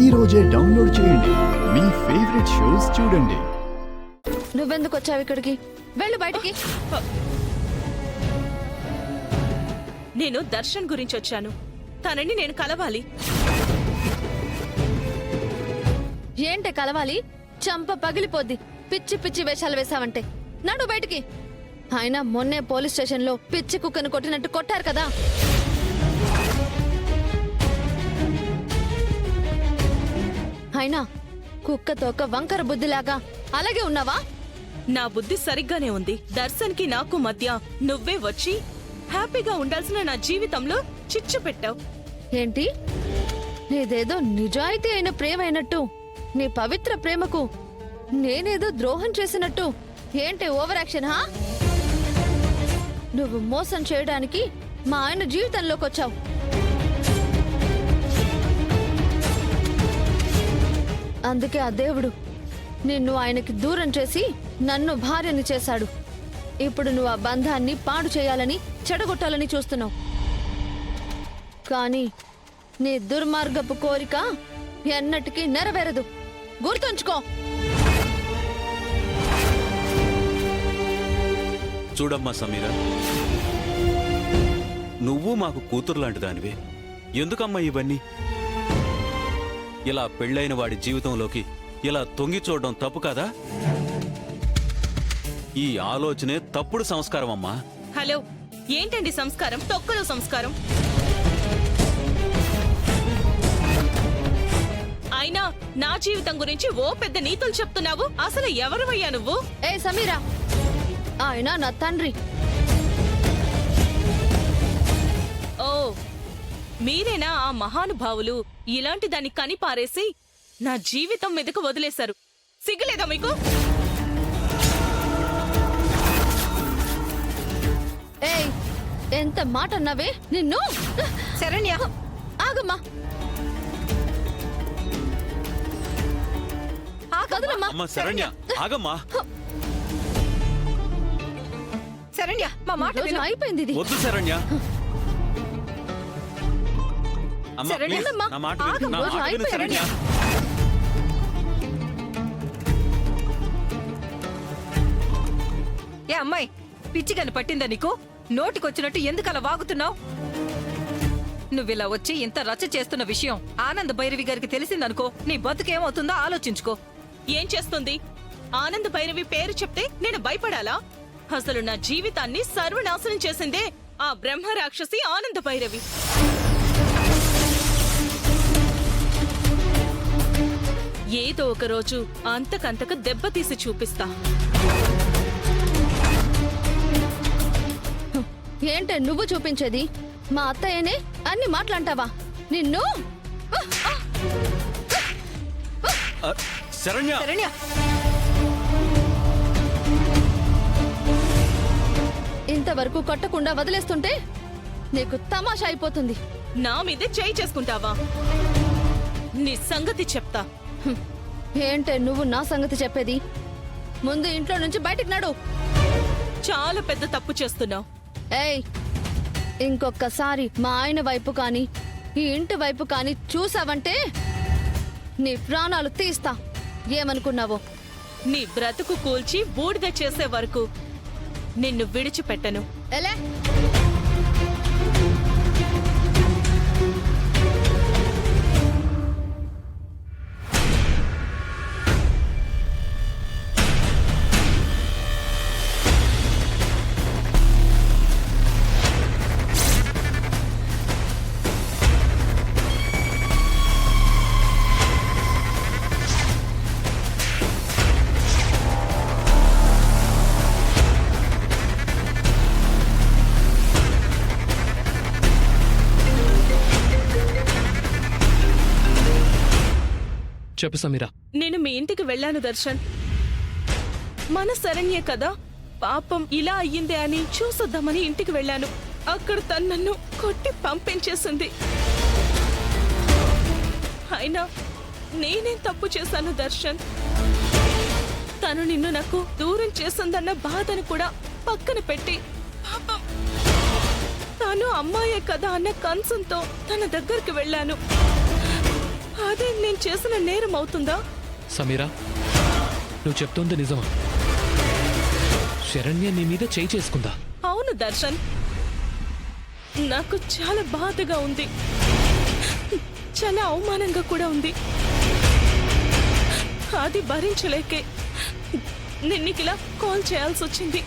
ఈ రోజే డౌన్లోడ్ చేయండి. మీ ఫేవరెట్ షోస్ చూడండి. నువ్వెందుకు వచ్చావు ఇక్కడికి? వెళ్ళు బయటికి. నేను దర్శన్ గురించి వచ్చాను. తనని నేను కలవాలి. ఏంటే కలవాలి? చంప పగిలిపోద్ది. పిచ్చి పిచ్చి వేషాలు వేసావంటే. నడు బయటికి. అయినా మొన్నే పోలీస్ స్టేషన్లో పిచ్చి కుక్కను కొట్టినట్టు కొట్టారు కదా. అయినా కుక్కతో ఒక వంకర బుద్ధిలాగా అలాగే ఉన్నావా? నా బుద్ధి సరిగ్గానే ఉంది. దర్శన్కి నాకు మధ్య నువ్వే వచ్చి హ్యాపీగా ఉండాల్సిన నా జీవితంలో చిచ్చు పెట్టావు. ఏంటి? నీదేదో నిజాయితీ అయిన ప్రేమ అయినట్టు, నీ పవిత్ర ప్రేమకు నేనేదో ద్రోహం చేసినట్టు ఏంటి ఓవర్ యాక్షన్? హా, నువ్వు మోసం చేయడానికి మా ఆయన జీవితంలోకి వచ్చావు. అందుకే ఆ దేవుడు నిన్ను ఆయనకి దూరం చేసి నన్ను భార్యని చేశాడు. ఇప్పుడు నువ్వు ఆ బంధాన్ని పాడు చేయాలని, చెడగొట్టాలని చూస్తున్నావు. కానీ నీ దుర్మార్గపు కోరిక ఎన్నటికీ నెరవేరదు. గుర్తుంచుకో. చూడమ్మా సమీర, నువ్వు మాకు కూతురు లాంటి దానివే. ఎందుకమ్మా ఇవన్నీ? ఇలా పెళ్ళైన వాడి జీవితంలోకి ఇలా తొంగి చూడడం తప్పు కదా? ఈ ఆలోచనే తప్పుడు సంస్కారం అమ్మా. హలో, ఏంటండి సంస్కారం? తొక్కలో సంస్కారం. అయినా నా జీవితం గురించి ఓ పెద్ద నీతులు చెప్తున్నావు. అసలు ఎవరివయ్యా నువ్వు? ఏ సమీరా, ఆయన నా తండ్రి. ఓ, మీరేనా ఆ మహానుభావులు? ఇలాంటి దాన్ని కనిపారేసి నా జీవితం మీదకు వదిలేశారు. సిగ్గులేదా మీకు? ఏయ్, ఎంత మాట అన్నావే నిన్ను! శరణ్య, ఆగమ్మా. కదలమ్మా. అమ్మా శరణ్య, ఆగమ్మా. శరణ్య, మా మాట రోజు అయిపోయింది ఇది. వద్దు శరణ్య. అమ్మా, శరణ్య, ప్లీజ్, నా మాట విను. నా రోజు మాట విను అయిపోయింది. శరణ్య. ఏ అమ్మాయి, పిచ్చిగని పట్టిందా నీకు? నోటికొచ్చినట్టు ఎందుకలా వాగుతున్నావు? నువ్విలా వచ్చి ఇంత రచ్చ చేస్తున్న విషయం ఆనంద్ భైరవి గారికి తెలిసిందనుకో, నీ బతుకేమవుతుందో ఆలోచించుకో. ఏం చేస్తుంది? ఆనంద్ భైరవి పేరు చెప్తే నేను భయపడాలా? అసలు నా జీవితాన్ని సర్వనాశనం చేసిందే ఆ బ్రహ్మ రాక్షసి ఆనంద్ భైరవి. ఏదో ఒక రోజు అంతకంతకు దెబ్బతీసి చూపిస్తా. ఏంటే నువ్వు చూపించేది? మా అత్తయ్యనే అన్ని మాట్లాంటావా? నిన్ను శరణ్య, శరణ్య, ఇంతవరకు కొట్టకుండా వదిలేస్తుంటే నీకు తమాషా అయిపోతుంది. నా మీదే చేయి చేసుకుంటావా? నీ సంగతి చెప్తా. హ్మ్. ఏంటే నువ్వు నా సంగతి చెప్పేది? ముందు ఇంట్లో నుంచి బయటికి నడు. చాలా పెద్ద తప్పు చేస్తున్నావు. ఏయ్, ఇంకొక్కసారి మా ఆయన వైపు కానీ ఈ ఇంటి వైపు కానీ చూసావంటే నీ ప్రాణాలు తీస్తా. ఏమనుకున్నావో? నీ బ్రతుకు కూల్చి బూడిద చేసే వరకు నిన్ను విడిచిపెట్టను. ఎలే. చెప్పు సమీరా. నేను మీ ఇంటికి వెళ్ళాను దర్శన్. మన శరణ్యే కదా, పాపం ఇలా అయ్యిందే అని చూసొద్దామని ఇంటికి వెళ్ళాను. అక్కడ తను నన్ను కొట్టి పంపించేసింది. అయినా నేనేం తప్పు చేశాను దర్శన్? తను నిన్ను నాకు దూరం చేసిందన్న బాధను కూడా పక్కన పెట్టి పాపం తాను అమ్మాయే కదా అన్న కన్సంతో తన దగ్గరికి వెళ్ళాను. అదే నేను చేసిన నేరం అవుతుందా? సమీరా, నువ్వు చెప్తోంది నిజమా? శరణ్య నీ మీద చేయి చేసుకుందా? అవును దర్శన్, నాకు చాలా బాధగా ఉంది, చాలా అవమానంగా కూడా ఉంది. అది భరించలేకే నిన్నికిలా కాల్ చేయాల్సి వచ్చింది.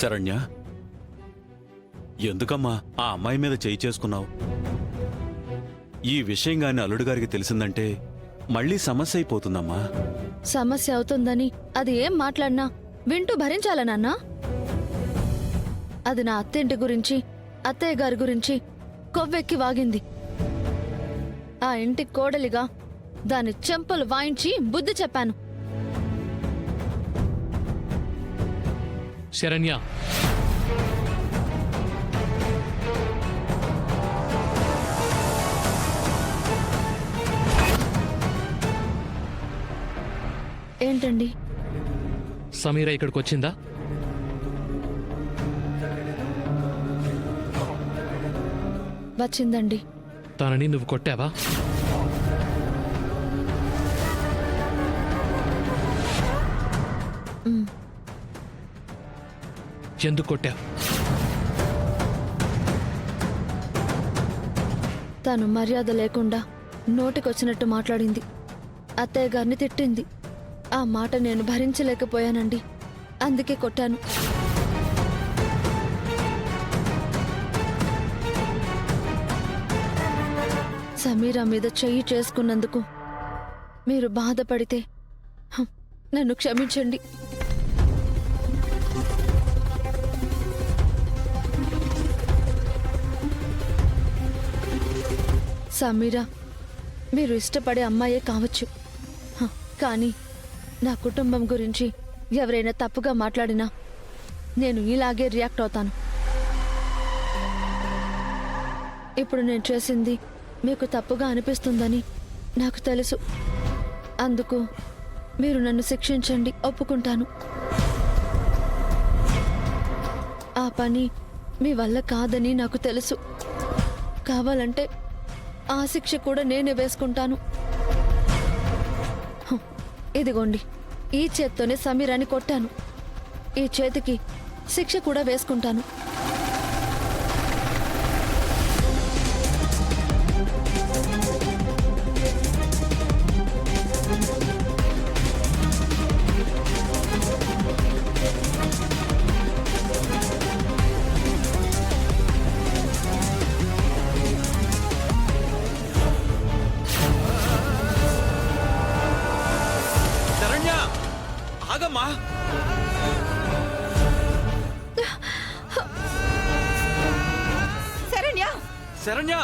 శరణ్య, ఎందుకమ్మా ఆ అమ్మాయి మీద చేయి చేసుకున్నావు? ఈ విషయం గాని అల్లుడు గారికి తెలిసిందంటే మళ్ళీ సమస్య అయిపోతుందమ్మా. సమస్య అవుతుందని అది ఏం మాట్లాడినా వింటూ భరించాలా నాన్నా? అది నా అత్తింటి గురించి, అత్తయ్య గారి గురించి కొవ్వెక్కి వాగింది. ఆ ఇంటి కోడలిగా దాని చెంపలు వాయించి బుద్ధి చెప్పాను. శరణ్య, ఏంటండి? సమీరా ఇక్కడికి వచ్చిందా? వచ్చిందండి. తనని నువ్వు కొట్టావా? ఉమ్, ఎందుకు కొట్టావు? తను మర్యాద లేకుండా నోటికొచ్చినట్టు మాట్లాడింది. అత్తయ్య గారిని తిట్టింది. ఆ మాట నేను భరించలేకపోయానండి. అందుకే కొట్టాను. సమీరా మీద చెయ్యి చేసుకున్నందుకు మీరు బాధపడితే నన్ను క్షమించండి. సమీరా మీరు ఇష్టపడే అమ్మాయే కావచ్చు, కానీ నా కుటుంబం గురించి ఎవరైనా తప్పుగా మాట్లాడినా నేను ఇలాగే రియాక్ట్ అవుతాను. ఇప్పుడు నేను చేసింది మీకు తప్పుగా అనిపిస్తుందని నాకు తెలుసు. అందుకు మీరు నన్ను శిక్షించండి, ఒప్పుకుంటాను. ఆ పని మీ వల్ల కాదని నాకు తెలుసు. కావాలంటే ఆ శిక్ష కూడా నేనే వేసుకుంటాను. ఇదిగోండి, ఈ చేత్తోనే సమీరాని కొట్టాను. ఈ చేతికి శిక్ష కూడా వేసుకుంటాను. శరణ్య, ఆగమ్మా. శరణ్య, శరణ్య,